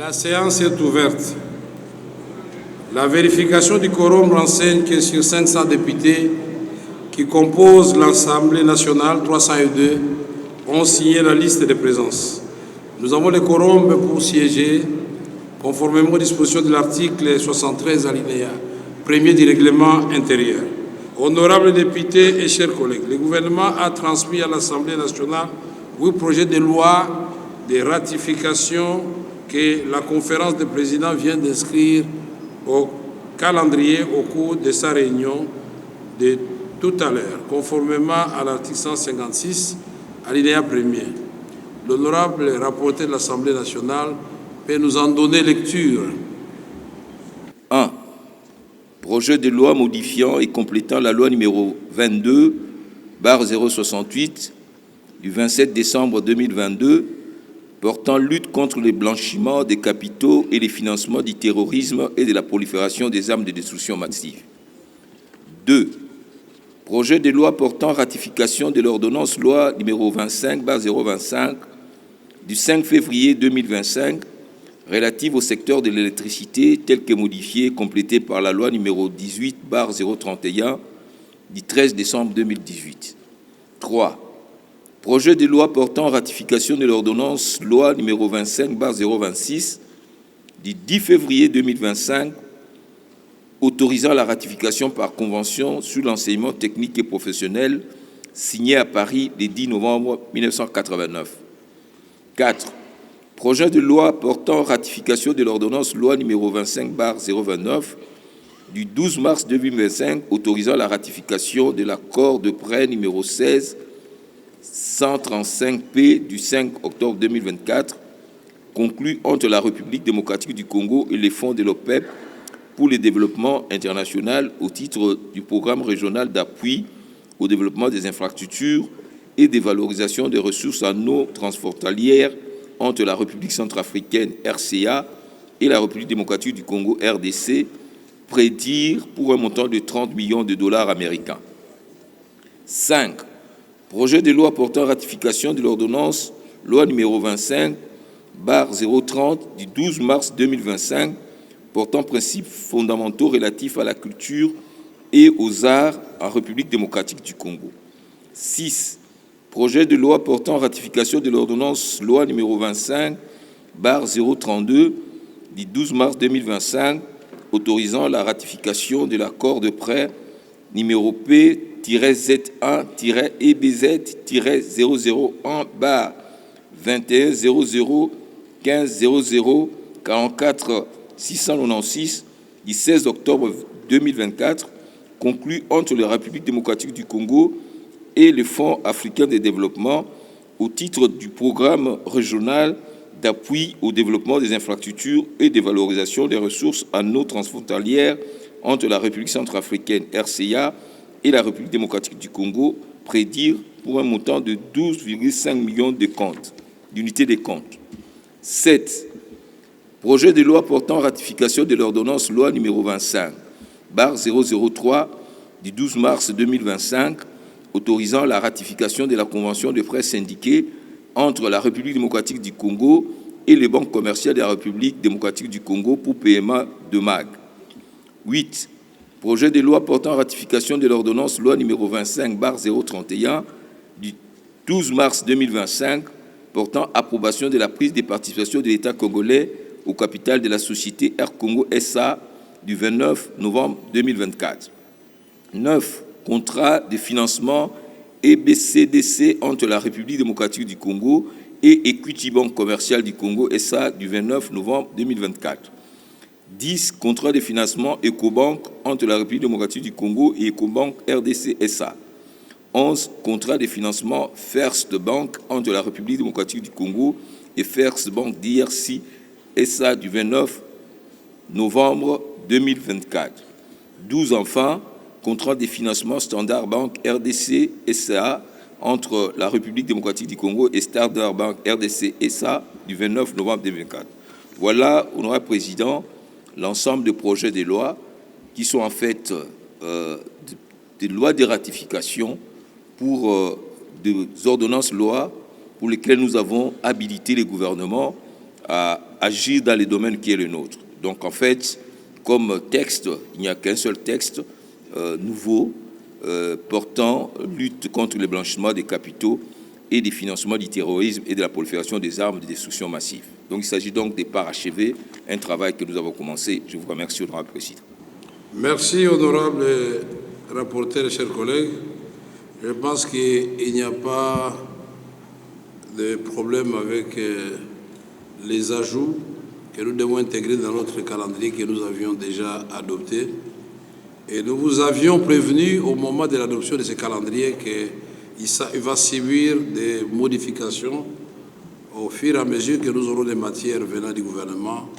La séance est ouverte. La vérification du quorum renseigne que sur 500 députés qui composent l'Assemblée nationale, 302 ont signé la liste de présence. Nous avons le quorum pour siéger, conformément aux dispositions de l'article 73 alinéa 1er du règlement intérieur. Honorables députés et chers collègues, le gouvernement a transmis à l'Assemblée nationale 8 projets de loi de ratification que la conférence des présidents vient d'inscrire au calendrier au cours de sa réunion de tout à l'heure, conformément à l'article 156, alinéa 1er. L'honorable rapporteur de l'Assemblée nationale peut nous en donner lecture. 1. Projet de loi modifiant et complétant la loi numéro 22/068 du 27 décembre 2022 portant lutte contre le blanchiment des capitaux et les financements du terrorisme et de la prolifération des armes de destruction massive. 2. Projet de loi portant ratification de l'ordonnance loi numéro 25/025 du 5 février 2025 relative au secteur de l'électricité tel que modifié et complété par la loi numéro 18/031 du 13 décembre 2018. 3. Projet de loi portant ratification de l'ordonnance loi numéro 25/026 du 10 février 2025 autorisant la ratification par convention sur l'enseignement technique et professionnel signée à Paris le 10 novembre 1989. 4. Projet de loi portant ratification de l'ordonnance loi numéro 25/029 du 12 mars 2025 autorisant la ratification de l'accord de prêt numéro 16-135P du 5 octobre 2024 conclu entre la République démocratique du Congo et les fonds de l'OPEP pour le développement international au titre du programme régional d'appui au développement des infrastructures et des valorisations des ressources en eau transfrontalières entre la République centrafricaine RCA et la République démocratique du Congo RDC, prédire pour un montant de 30 millions de dollars américains. 5. Projet de loi portant ratification de l'ordonnance loi numéro 25/030 du 12 mars 2025 portant principes fondamentaux relatifs à la culture et aux arts en République démocratique du Congo. 6. Projet de loi portant ratification de l'ordonnance loi numéro 25/032 du 12 mars 2025 autorisant la ratification de l'accord de prêt numéro P-Z1-001/2100150044 du 16 octobre 2024 conclu entre la République démocratique du Congo et le Fonds africain de développement au titre du programme régional d'appui au développement des infrastructures et de valorisation des ressources en eau transfrontalières entre la République centrafricaine RCA et la République démocratique du Congo, prédire pour un montant de 12,5 millions d'unités de compte. 7. Projet de loi portant ratification de l'ordonnance loi numéro 25/003 du 12 mars 2025 autorisant la ratification de la convention de prêt syndiqué entre la République démocratique du Congo et les banques commerciales de la République démocratique du Congo pour paiement de MAG. 8. Projet de loi portant ratification de l'ordonnance loi numéro 25/031 du 12 mars 2025 portant approbation de la prise des participations de l'État congolais au capital de la société Air Congo SA du 29 novembre 2024. 9. Contrat de financement EBCDC entre la République démocratique du Congo et Equity Banque commerciale du Congo SA du 29 novembre 2024. 10. Contrat de financement Ecobank entre la République démocratique du Congo et Ecobank RDC SA. 11. Contrat de financement First Bank entre la République démocratique du Congo et First Bank DRC SA du 29 novembre 2024. 12. Enfin, contrat de financement Standard Bank RDC SA entre la République démocratique du Congo et Standard Bank RDC SA du 29 novembre 2024. Voilà, honorable président, l'ensemble des projets de loi qui sont en fait des lois de ratification pour des ordonnances lois pour lesquelles nous avons habilité les gouvernements à agir dans les domaines qui est le nôtre. Donc en fait, comme texte, il n'y a qu'un seul texte nouveau portant lutte contre le blanchiment des capitaux et des financements du terrorisme et de la prolifération des armes de destruction massive. Donc il s'agit donc de parachever un travail que nous avons commencé. Je vous remercie, honorable président. Merci, honorable rapporteur et chers collègues. Je pense qu'il n'y a pas de problème avec les ajouts que nous devons intégrer dans notre calendrier que nous avions déjà adopté. Et nous vous avions prévenu au moment de l'adoption de ce calendrier qu'il va subir des modifications au fur et à mesure que nous aurons des matières venant du gouvernement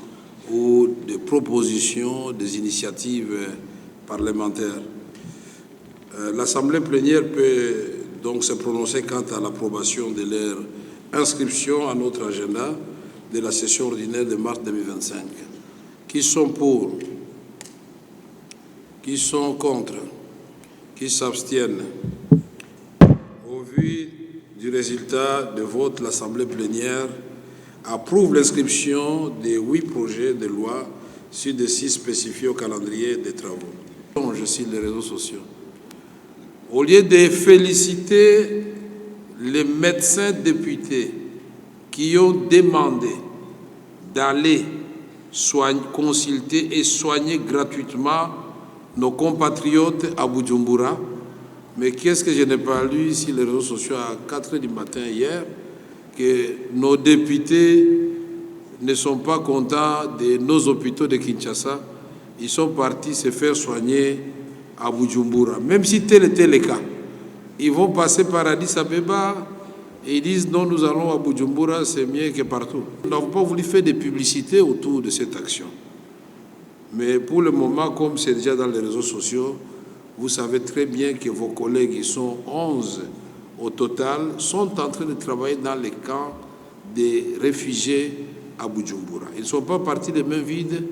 ou des propositions, des initiatives parlementaires. L'Assemblée plénière peut donc se prononcer quant à l'approbation de leur inscription à notre agenda de la session ordinaire de mars 2025. Qui sont pour? Qui sont contre? Qui s'abstiennent? Au vu du résultat de vote, l'Assemblée plénière approuve l'inscription des 8 projets de loi sur des 6 spécifiés au calendrier des travaux. Je cite les réseaux sociaux. Au lieu de féliciter les médecins députés qui ont demandé d'aller consulter et soigner gratuitement nos compatriotes à Bujumbura, mais qu'est-ce que je n'ai pas lu sur les réseaux sociaux à 4 h du matin hier, que nos députés ne sont pas contents de nos hôpitaux de Kinshasa, ils sont partis se faire soigner à Bujumbura. Même si tel était le cas, ils vont passer par Addis Abeba et ils disent non, nous allons à Bujumbura, c'est mieux que partout. Nous n'avons pas voulu faire des publicités autour de cette action. Mais pour le moment, comme c'est déjà dans les réseaux sociaux, vous savez très bien que vos collègues, ils sont 11 au total, sont en train de travailler dans les camps des réfugiés à Bujumbura. Ils ne sont pas partis les mains vides,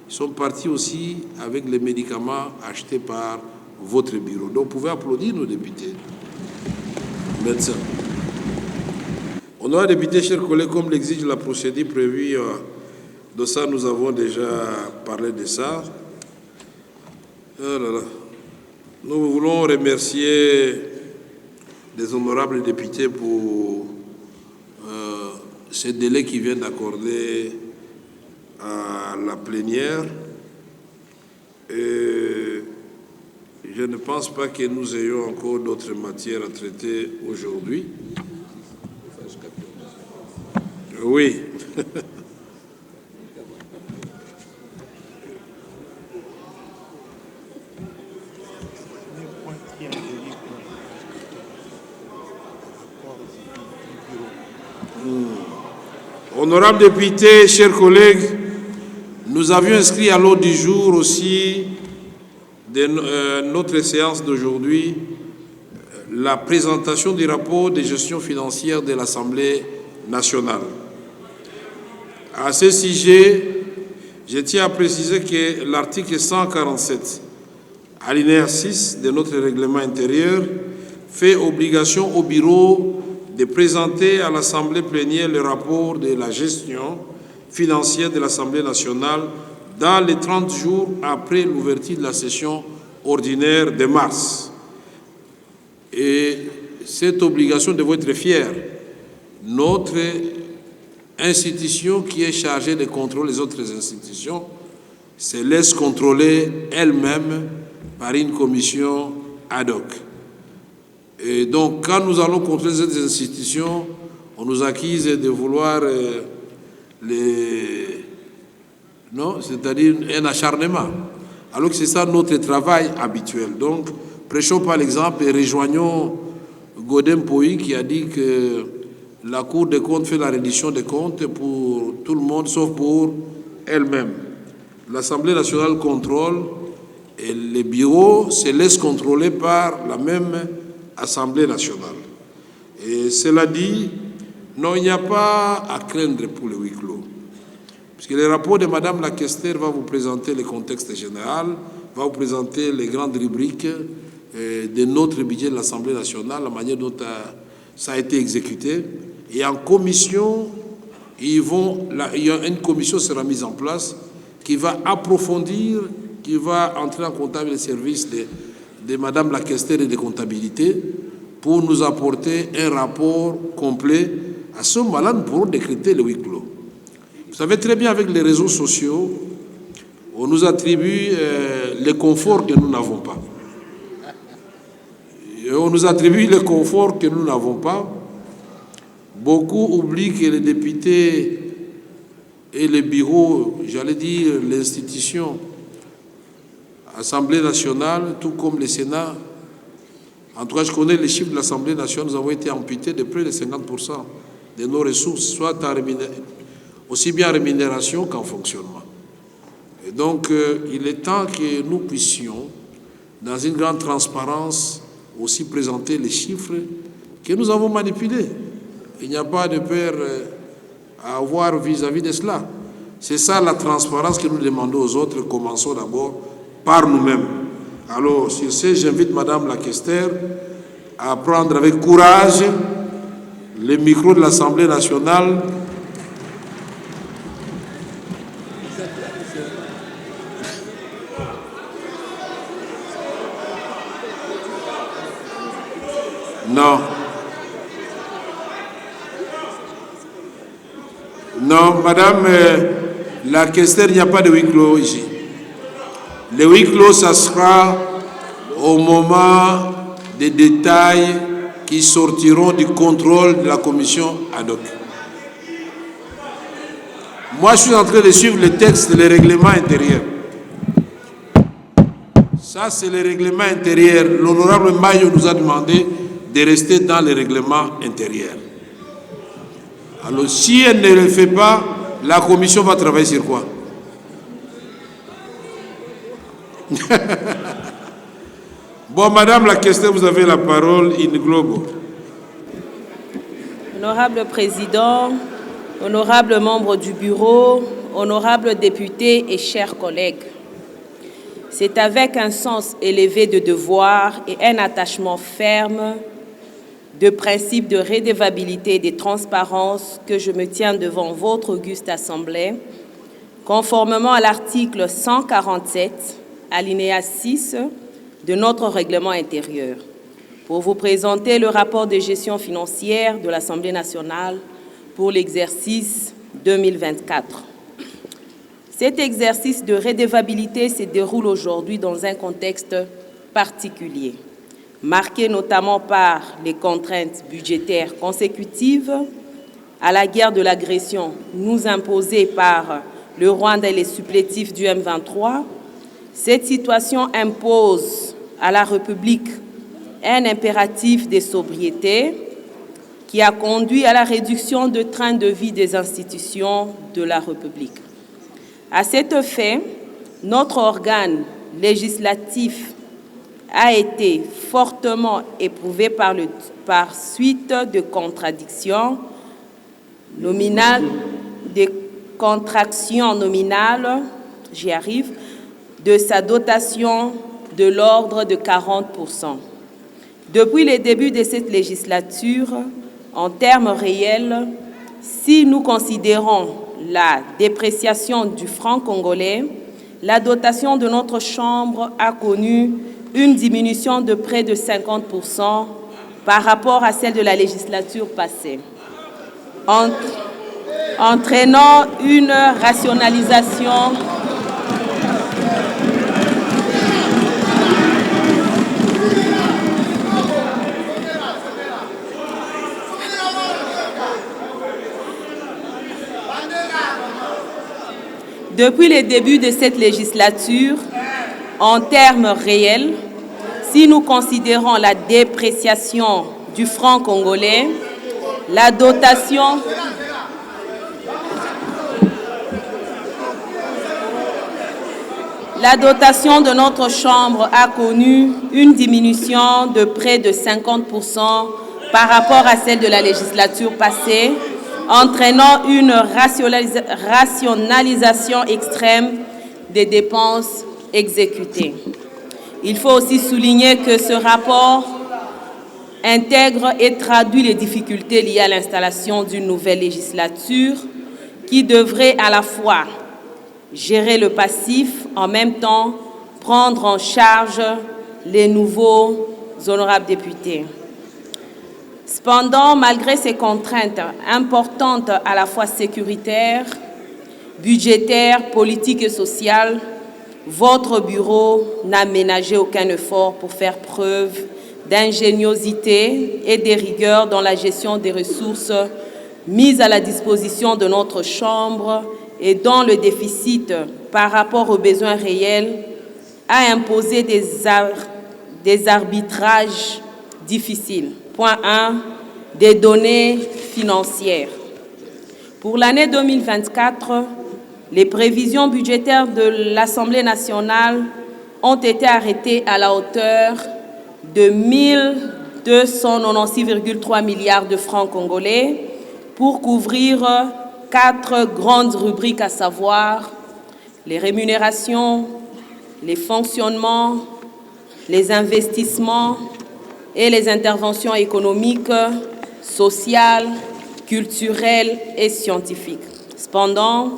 ils sont partis aussi avec les médicaments achetés par votre bureau. Donc vous pouvez applaudir nos députés, médecins. Honorables députés, chers collègues, comme l'exige la procédure prévue, de ça nous avons déjà parlé de ça. Oh là là. Nous voulons remercier les honorables députés pour ce délai qu'ils viennent d'accorder à la plénière. Et je ne pense pas que nous ayons encore d'autres matières à traiter aujourd'hui. Oui. Honorables députés, chers collègues, nous avions inscrit à l'ordre du jour aussi de notre séance d'aujourd'hui la présentation du rapport de gestion financière de l'Assemblée nationale. À ce sujet, je tiens à préciser que l'article 147, alinéa 6 de notre règlement intérieur, fait obligation au bureau de présenter à l'Assemblée plénière le rapport de la gestion financière de l'Assemblée nationale dans les 30 jours après l'ouverture de la session ordinaire de mars. Et cette obligation devrait être fière. Notre institution qui est chargée de contrôler les autres institutions se laisse contrôler elle-même par une commission ad hoc. Et donc, quand nous allons contrôler ces institutions, on nous accuse de vouloir c'est-à-dire un acharnement. Alors que c'est ça notre travail habituel. Donc, prêchons par l'exemple et rejoignons Godem Poï qui a dit que la Cour des comptes fait la reddition des comptes pour tout le monde, sauf pour elle-même. L'Assemblée nationale contrôle et les bureaux se laissent contrôler par la même Assemblée nationale. Et cela dit, non, il n'y a pas à craindre pour le huis clos. Puisque le rapport de Madame la questeur va vous présenter le contexte général, va vous présenter les grandes rubriques de notre budget de l'Assemblée nationale, la manière dont ça a été exécuté. Et en commission, il y a une commission qui sera mise en place qui va approfondir, qui va entrer en contact avec les services de Madame la questeur et de comptabilité pour nous apporter un rapport complet. À ce moment-là, nous pourrons décréter le huis clos. Vous savez très bien, avec les réseaux sociaux, on nous attribue le confort que nous n'avons pas. Et on nous attribue le confort que nous n'avons pas. Beaucoup oublient que les députés et les bureaux, j'allais dire l'institution, Assemblée nationale, tout comme le Sénat, en tout cas je connais les chiffres de l'Assemblée nationale, nous avons été amputés de près de 50% de nos ressources, soit aussi bien en rémunération qu'en fonctionnement. Et donc il est temps que nous puissions, dans une grande transparence, aussi présenter les chiffres que nous avons manipulés. Il n'y a pas de peur à avoir vis-à-vis de cela. C'est ça la transparence que nous demandons aux autres. Commençons d'abord par nous-mêmes. Alors, sur ce, j'invite Madame la questeur à prendre avec courage le micro de l'Assemblée nationale. Non. Non, Madame la questeur, il n'y a pas de huis clos ici. Le huis clos, ça sera au moment des détails qui sortiront du contrôle de la commission ad hoc. Moi, je suis en train de suivre le texte, le règlement intérieur. Ça, c'est le règlement intérieur. L'honorable Mayo nous a demandé de rester dans le règlement intérieur. Alors, si elle ne le fait pas, la commission va travailler sur quoi? Bon, Madame la questeur, vous avez la parole in globo. Honorable Président, honorables membres du bureau, honorables députés et chers collègues, c'est avec un sens élevé de devoir et un attachement ferme de principe de redevabilité et de transparence que je me tiens devant votre auguste Assemblée, conformément à l'article 147, alinéa 6 de notre règlement intérieur, pour vous présenter le rapport de gestion financière de l'Assemblée nationale pour l'exercice 2024. Cet exercice de redevabilité se déroule aujourd'hui dans un contexte particulier, marqué notamment par les contraintes budgétaires consécutives à la guerre de l'agression nous imposée par le Rwanda et les supplétifs du M23. Cette situation impose à la République un impératif de sobriété qui a conduit à la réduction de train de vie des institutions de la République. À cet effet, notre organe législatif a été fortement éprouvé par suite de contractions nominales, de sa dotation de l'ordre de 40%. Depuis le début de cette législature, en termes réels, si nous considérons la dépréciation du franc congolais, la dotation de notre Chambre a connu une diminution de près de 50% par rapport à celle de la législature passée, entraînant une rationalisation depuis le début de cette législature, en termes réels, si nous considérons la dépréciation du franc congolais, la dotation de notre Chambre a connu une diminution de près de 50% par rapport à celle de la législature passée, entraînant une rationalisation extrême des dépenses exécutées. Il faut aussi souligner que ce rapport intègre et traduit les difficultés liées à l'installation d'une nouvelle législature, qui devrait à la fois gérer le passif, en même temps prendre en charge les nouveaux honorables députés. Cependant, malgré ces contraintes importantes à la fois sécuritaires, budgétaires, politiques et sociales, votre bureau n'a ménagé aucun effort pour faire preuve d'ingéniosité et de rigueur dans la gestion des ressources mises à la disposition de notre Chambre et dans le déficit par rapport aux besoins réels a imposé des arbitrages difficiles. Point 1, des données financières. Pour l'année 2024, les prévisions budgétaires de l'Assemblée nationale ont été arrêtées à la hauteur de 1296,3 milliards de francs congolais pour couvrir 4 grandes rubriques, à savoir les rémunérations, les fonctionnements, les investissements et les interventions économiques, sociales, culturelles et scientifiques. Cependant,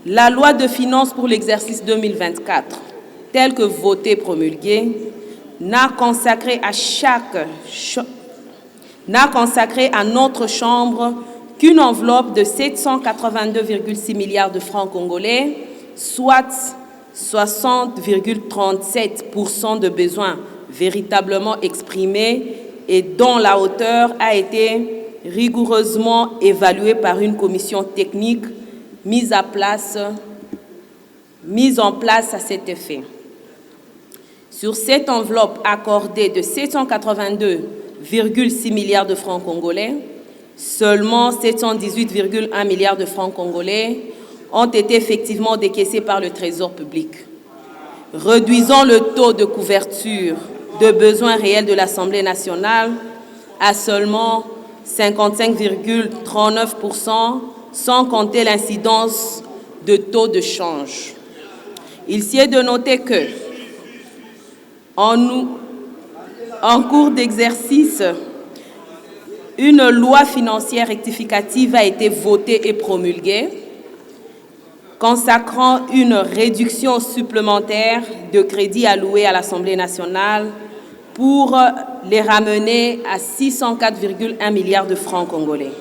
la loi de finances pour l'exercice 2024, telle que votée et promulguée, n'a consacré à notre Chambre qu'une enveloppe de 782,6 milliards de francs congolais, soit 60,37% de besoins véritablement exprimés et dont la hauteur a été rigoureusement évaluée par une commission technique mise en place à cet effet. Sur cette enveloppe accordée de 782,6 milliards de francs congolais, seulement 718,1 milliards de francs congolais ont été effectivement décaissés par le Trésor public, réduisant le taux de couverture de besoins réels de l'Assemblée nationale à seulement 55,39%, sans compter l'incidence de taux de change. Il s'y est de noter que, en cours d'exercice, une loi financière rectificative a été votée et promulguée, consacrant une réduction supplémentaire de crédits alloués à l'Assemblée nationale pour les ramener à 604,1 milliards de francs congolais,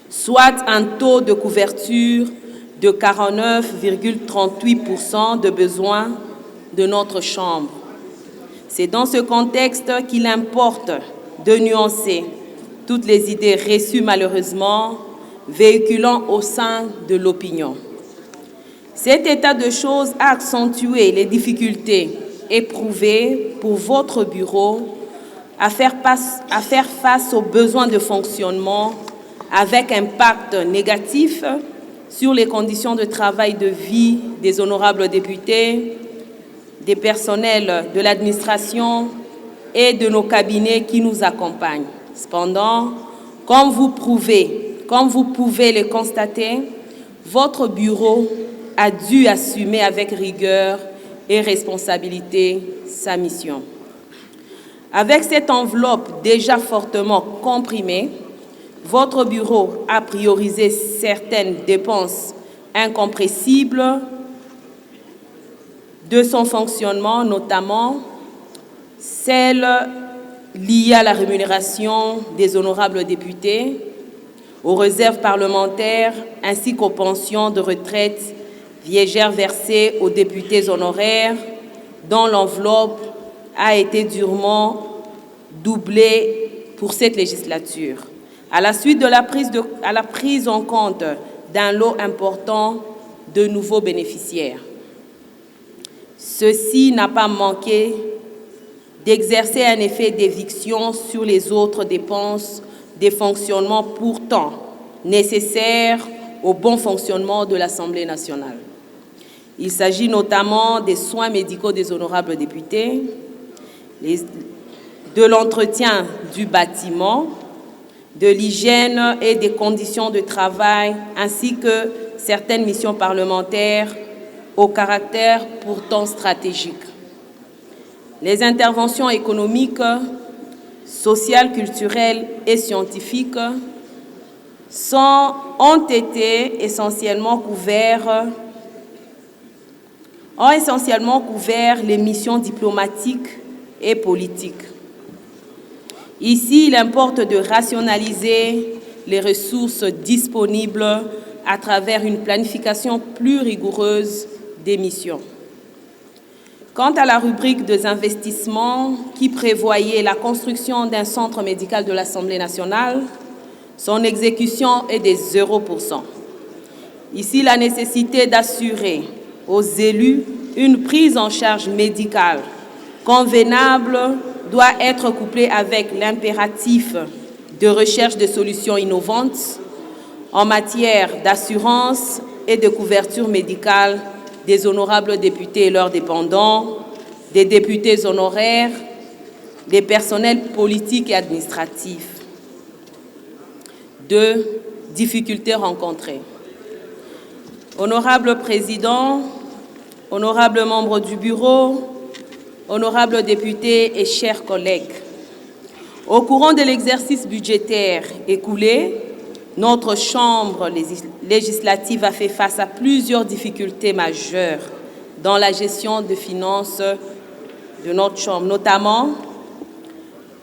soit un taux de couverture de 49,38% de besoins de notre Chambre. C'est dans ce contexte qu'il importe de nuancer toutes les idées reçues malheureusement véhiculant au sein de l'opinion. Cet état de choses a accentué les difficultés éprouvées pour votre bureau à faire face aux besoins de fonctionnement avec impact négatif sur les conditions de travail de vie des honorables députés, des personnels de l'administration et de nos cabinets qui nous accompagnent. Cependant, comme vous pouvez le constater, votre bureau a dû assumer avec rigueur et responsabilité sa mission. Avec cette enveloppe déjà fortement comprimée, votre bureau a priorisé certaines dépenses incompressibles de son fonctionnement, notamment celles liées à la rémunération des honorables députés, aux réserves parlementaires ainsi qu'aux pensions de retraite viagères versées aux députés honoraires, dont l'enveloppe a été durement doublée pour cette législature, à la suite de la prise en compte d'un lot important de nouveaux bénéficiaires. Ceci n'a pas manqué d'exercer un effet d'éviction sur les autres dépenses des fonctionnements pourtant nécessaires au bon fonctionnement de l'Assemblée nationale. Il s'agit notamment des soins médicaux des honorables députés, de l'entretien du bâtiment, de l'hygiène et des conditions de travail, ainsi que certaines missions parlementaires au caractère pourtant stratégique. Les interventions économiques, sociales, culturelles et scientifiques ont essentiellement couvert les missions diplomatiques et politiques. Ici, il importe de rationaliser les ressources disponibles à travers une planification plus rigoureuse des missions. Quant à la rubrique des investissements qui prévoyait la construction d'un centre médical de l'Assemblée nationale, son exécution est de 0%. Ici, la nécessité d'assurer aux élus une prise en charge médicale convenable doit être couplée avec l'impératif de recherche de solutions innovantes en matière d'assurance et de couverture médicale des honorables députés et leurs dépendants, des députés honoraires, des personnels politiques et administratifs. 2. Difficultés rencontrées. Honorable Président, honorables membres du Bureau, honorables députés et chers collègues, au courant de l'exercice budgétaire écoulé, notre Chambre législative a fait face à plusieurs difficultés majeures dans la gestion des finances de notre Chambre, notamment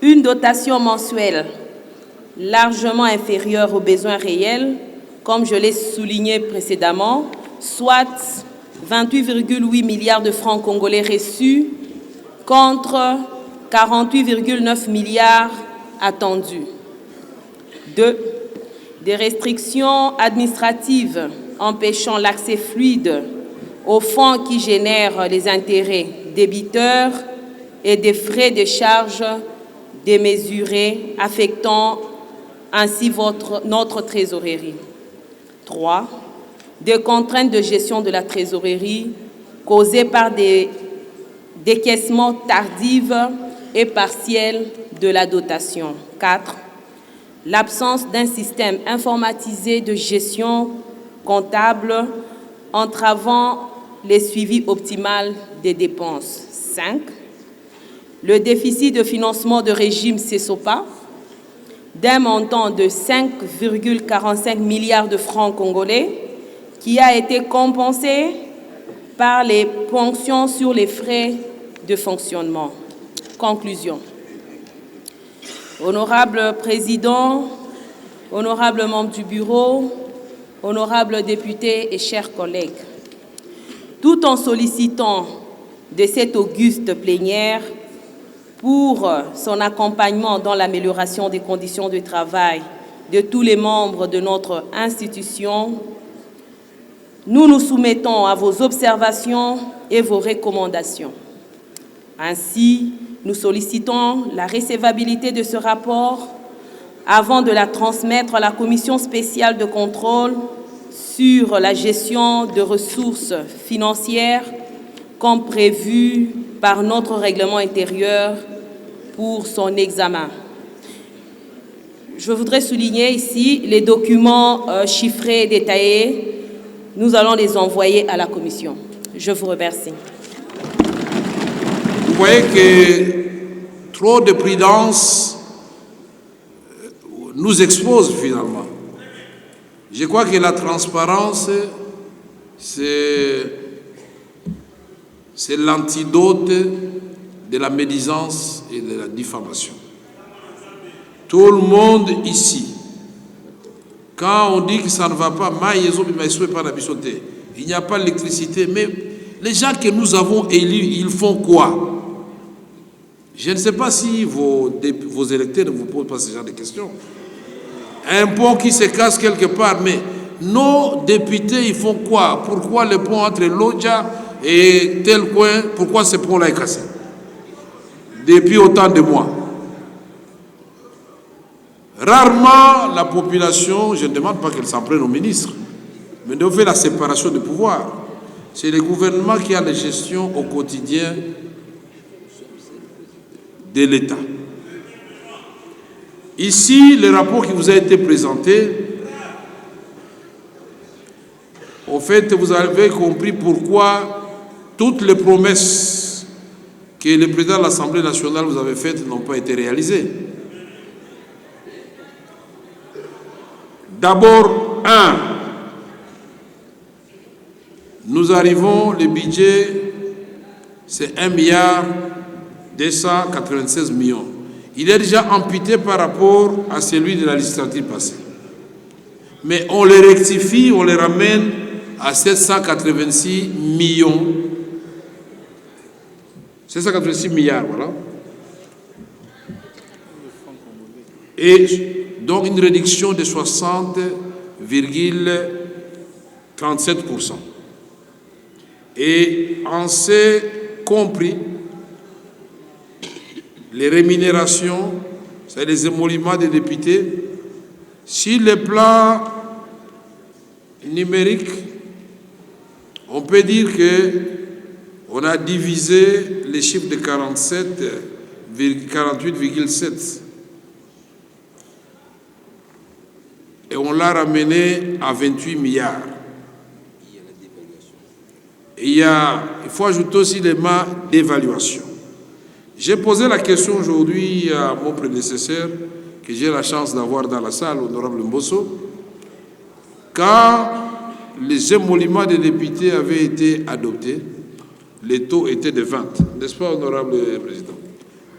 une dotation mensuelle largement inférieure aux besoins réels, comme je l'ai souligné précédemment, soit 28,8 milliards de francs congolais reçus contre 48,9 milliards attendus. 2. Des restrictions administratives empêchant l'accès fluide aux fonds qui génèrent les intérêts débiteurs et des frais de charge démesurés affectant ainsi notre trésorerie. 3. Des contraintes de gestion de la trésorerie causées par des décaissements tardifs et partiels de la dotation. 4. L'absence d'un système informatisé de gestion comptable entravant le suivi optimal des dépenses. 5. Le déficit de financement de régime CESOPA d'un montant de 5,45 milliards de francs congolais qui a été compensé par les ponctions sur les frais de fonctionnement. Conclusion. Honorable Président, honorables membres du Bureau, honorables députés et chers collègues, tout en sollicitant de cette auguste plénière pour son accompagnement dans l'amélioration des conditions de travail de tous les membres de notre institution, nous nous soumettons à vos observations et vos recommandations. Ainsi, nous sollicitons la recevabilité de ce rapport avant de la transmettre à la Commission spéciale de contrôle sur la gestion de ressources financières comme prévu par notre règlement intérieur pour son examen. Je voudrais souligner ici les documents chiffrés et détaillés. Nous allons les envoyer à la Commission. Je vous remercie. Vous voyez que trop de prudence nous expose finalement. Je crois que la transparence, c'est l'antidote de la médisance et de la diffamation. Tout le monde ici, quand on dit que ça ne va pas, il n'y a pas d'électricité, mais les gens que nous avons élus, ils font quoi? Je ne sais pas si vos électeurs ne vous posent pas ce genre de questions. Un pont qui se casse quelque part, mais nos députés, ils font quoi? Pourquoi le pont entre Lodja et tel coin, pourquoi ce pont-là est cassé? Depuis autant de mois. Rarement, la population, je ne demande pas qu'elle s'en prenne au ministre, mais on fait la séparation de pouvoir. C'est le gouvernement qui a la gestion au quotidien de l'État. Ici, le rapport qui vous a été présenté, au fait, vous avez compris pourquoi toutes les promesses que le président de l'Assemblée nationale vous avait faites n'ont pas été réalisées. D'abord, nous arrivons, le budget, c'est 1,296 milliard. Il est déjà amputé par rapport à celui de la législature passée. Mais on le rectifie, on le ramène à 786 millions. 786 milliards, voilà. Et donc une réduction de 60,37%. Et on s'est compris les rémunérations, c'est les émoluments des députés. Sur le plan numérique, on peut dire qu'on a divisé les chiffres de 48,7 et on l'a ramené à 28 milliards. Et il faut ajouter aussi l'élément d'évaluation. J'ai posé la question aujourd'hui à mon prédécesseur, que j'ai la chance d'avoir dans la salle, honorable Mbosso, quand les émoluments des députés avaient été adoptés, les taux étaient de 20, n'est-ce pas, honorable président?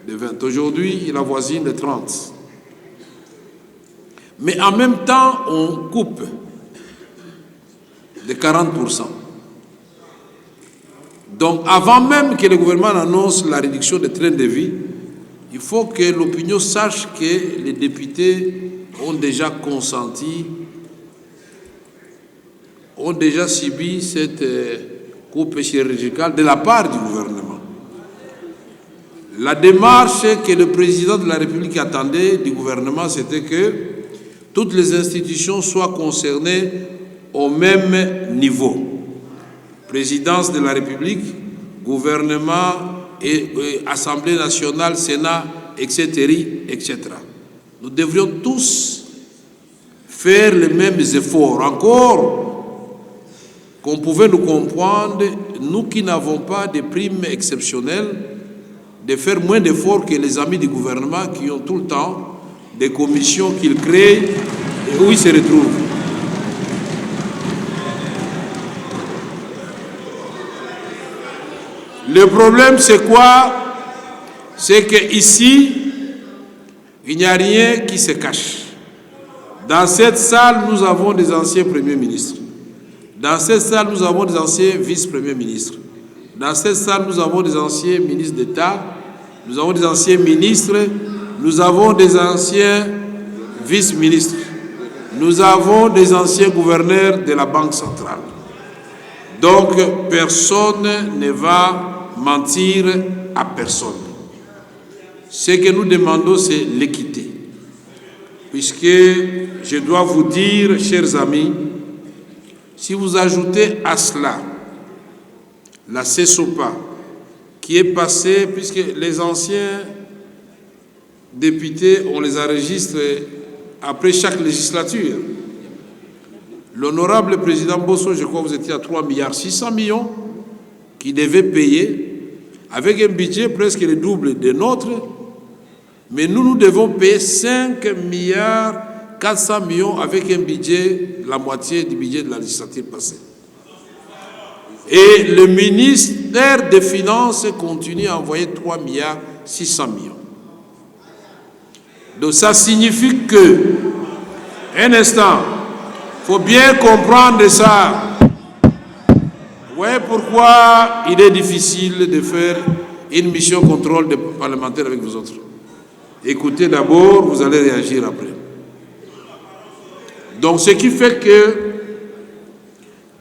De 20. Aujourd'hui, il avoisine de 30. Mais en même temps, on coupe de 40%. Donc, avant même que le gouvernement annonce la réduction des trains de vie, il faut que l'opinion sache que les députés ont déjà consenti, ont déjà subi cette coupe chirurgicale de la part du gouvernement. La démarche que le président de la République attendait du gouvernement, c'était que toutes les institutions soient concernées au même niveau. Présidence de la République, gouvernement et Assemblée nationale, Sénat, etc., etc. Nous devrions tous faire les mêmes efforts. Encore qu'on pouvait nous comprendre, nous qui n'avons pas de primes exceptionnelles, de faire moins d'efforts que les amis du gouvernement qui ont tout le temps des commissions qu'ils créent et où ils se retrouvent. Le problème, c'est quoi? C'est qu'ici, il n'y a rien qui se cache. Dans cette salle, nous avons des anciens premiers ministres. Dans cette salle, nous avons des anciens vice-premiers ministres. Dans cette salle, nous avons des anciens ministres d'État. Nous avons des anciens ministres. Nous avons des anciens vice-ministres. Nous avons des anciens gouverneurs de la Banque centrale. Donc, personne ne va mentir à personne. Ce que nous demandons, c'est l'équité. Puisque je dois vous dire, chers amis, si vous ajoutez à cela la CESOPA, qui est passée, puisque les anciens députés, on les enregistre après chaque législature. L'honorable président Bosso, je crois que vous étiez à 3,6 milliards qui devait payer, avec un budget presque le double des nôtres, mais nous devons payer 5,4 milliards avec un budget, la moitié du budget de la législature passée. Et le ministère des Finances continue à envoyer 3,6 milliards. Donc ça signifie que, un instant, il faut bien comprendre ça. Vous voyez pourquoi il est difficile de faire une mission contrôle de parlementaire avec vous autres. Écoutez d'abord, vous allez réagir après. Donc ce qui fait que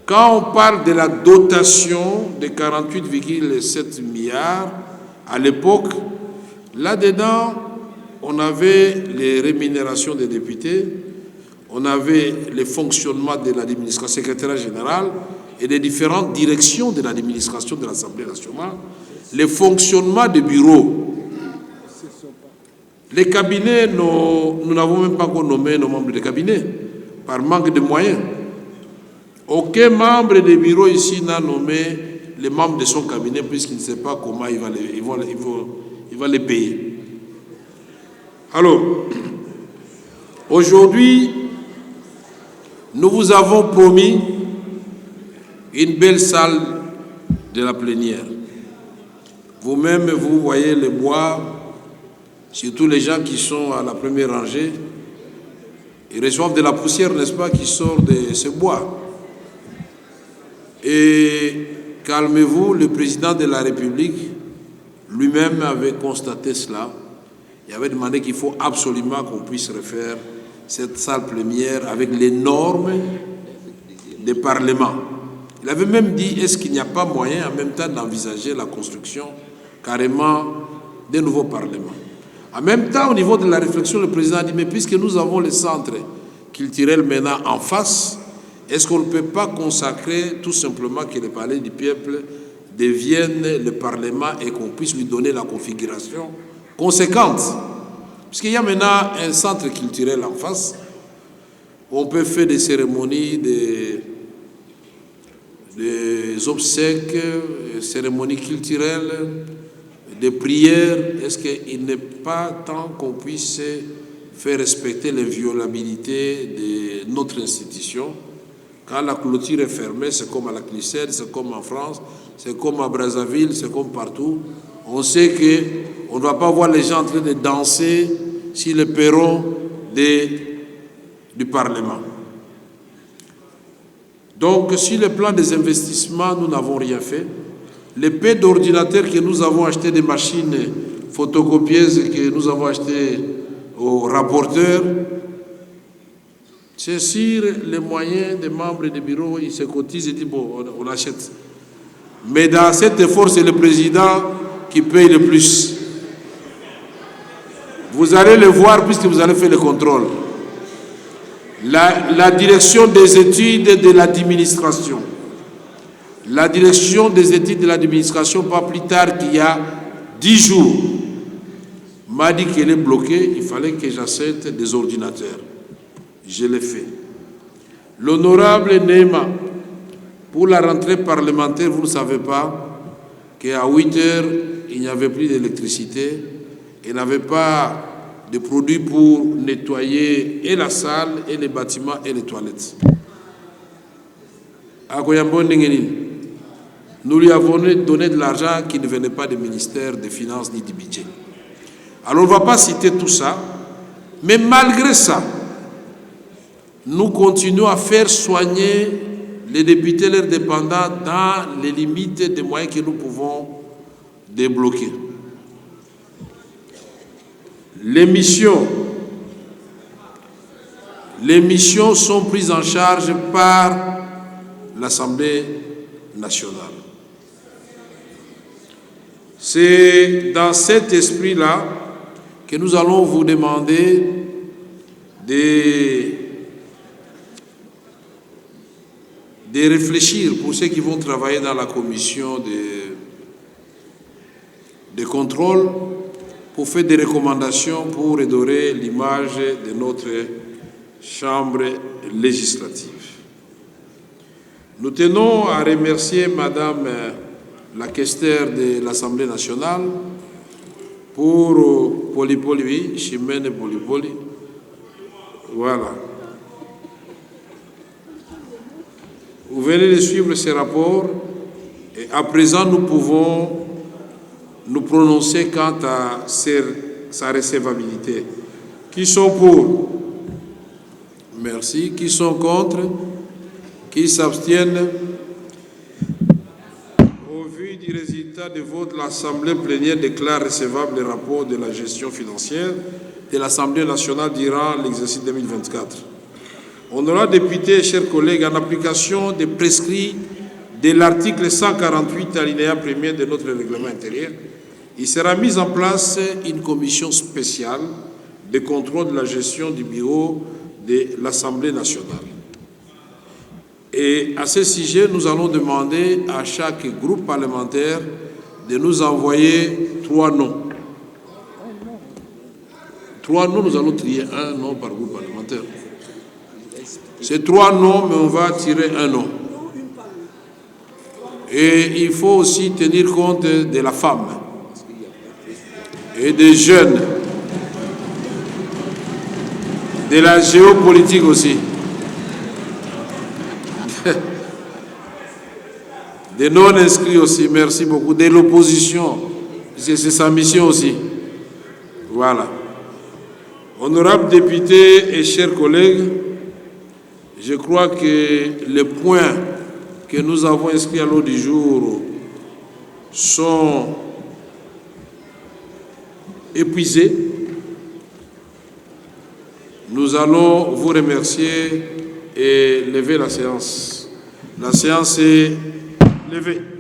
quand on parle de la dotation de 48,7 milliards, à l'époque, là-dedans, on avait les rémunérations des députés, on avait le fonctionnement de l'administration, secrétaire général, et des différentes directions de l'administration de l'Assemblée nationale, le fonctionnement des bureaux. Les cabinets, nous n'avons même pas encore nommé nos membres de cabinet, par manque de moyens. Aucun membre des bureaux ici n'a nommé les membres de son cabinet, puisqu'il ne sait pas comment il va les payer. Alors, aujourd'hui, Nous vous avons promis une belle salle de la plénière. Vous-même, vous voyez le bois, surtout les gens qui sont à la première rangée, ils reçoivent de la poussière, n'est-ce pas, qui sort de ce bois. Et calmez-vous, le président de la République lui-même avait constaté cela. Il avait demandé qu'il faut absolument qu'on puisse refaire cette salle plénière avec les normes des parlements. Il avait même dit, est-ce qu'il n'y a pas moyen en même temps d'envisager la construction carrément des nouveaux parlements. En même temps, au niveau de la réflexion, le président a dit, mais puisque nous avons le centre culturel maintenant en face, est-ce qu'on ne peut pas consacrer tout simplement que le palais du peuple devienne le parlement et qu'on puisse lui donner la configuration conséquente? Puisqu'il y a maintenant un centre culturel en face, où on peut faire des cérémonies, des obsèques, des cérémonies culturelles, des prières. Est-ce qu'il n'est pas temps qu'on puisse faire respecter l'inviolabilité de notre institution? Quand la clôture est fermée, c'est comme à la Clicette, c'est comme en France, c'est comme à Brazzaville, c'est comme partout. On sait qu'on ne doit pas voir les gens en train de danser sur le perron du Parlement. Donc, sur le plan des investissements, nous n'avons rien fait. Les paix d'ordinateurs que nous avons achetés, des machines photocopieuses que nous avons achetées aux rapporteurs, c'est sur les moyens des membres des bureaux, ils se cotisent et disent, bon, on achète. Mais dans cet effort, c'est le président qui paye le plus. Vous allez le voir puisque vous allez faire le contrôle. La direction des études de l'administration. La direction des études de l'administration, pas plus tard qu'il y a 10 jours, m'a dit qu'elle est bloquée, il fallait que j'achète des ordinateurs. Je l'ai fait. L'honorable Neema, pour la rentrée parlementaire, vous ne savez pas qu'à 8 heures, il n'y avait plus d'électricité, il n'y avait pas de produits pour nettoyer et la salle, et les bâtiments, et les toilettes. Nous lui avons donné de l'argent qui ne venait pas du ministère des Finances ni du budget. Alors on ne va pas citer tout ça, mais malgré ça, nous continuons à faire soigner les députés et leurs dépendants dans les limites des moyens que nous pouvons débloquer. Les missions sont prises en charge par l'Assemblée nationale. C'est dans cet esprit-là que nous allons vous demander de réfléchir pour ceux qui vont travailler dans la commission de contrôle pour faire des recommandations pour redorer l'image de notre Chambre législative. Nous tenons à remercier Madame la questeur de l'Assemblée nationale pour Polipoli, Chimène Polipoli. Voilà. Vous venez de suivre ces rapports et à présent nous pouvons nous prononcer quant à sa recevabilité. Qui sont pour? Merci. Qui sont contre? Qui s'abstiennent? Au vu du résultat de vote, l'Assemblée plénière déclare recevable le rapport de la gestion financière de l'Assemblée nationale durant l'exercice 2024. Honorables députés, chers collègues, en application des prescrits de l'article 148 alinéa 1er de notre règlement intérieur, il sera mis en place une commission spéciale de contrôle de la gestion du bureau de l'Assemblée nationale. Et à ce sujet, nous allons demander à chaque groupe parlementaire de nous envoyer 3 noms. 3 noms, nous allons trier un nom par groupe parlementaire. C'est 3 noms, mais on va tirer un nom. Et il faut aussi tenir compte de la femme et des jeunes, de la géopolitique aussi. Des non-inscrits aussi, merci beaucoup. De l'opposition, c'est sa mission aussi. Voilà. Honorables députés et chers collègues, je crois que les points que nous avons inscrits à l'ordre du jour sont épuisés. Nous allons vous remercier et lever la séance. La séance est levée.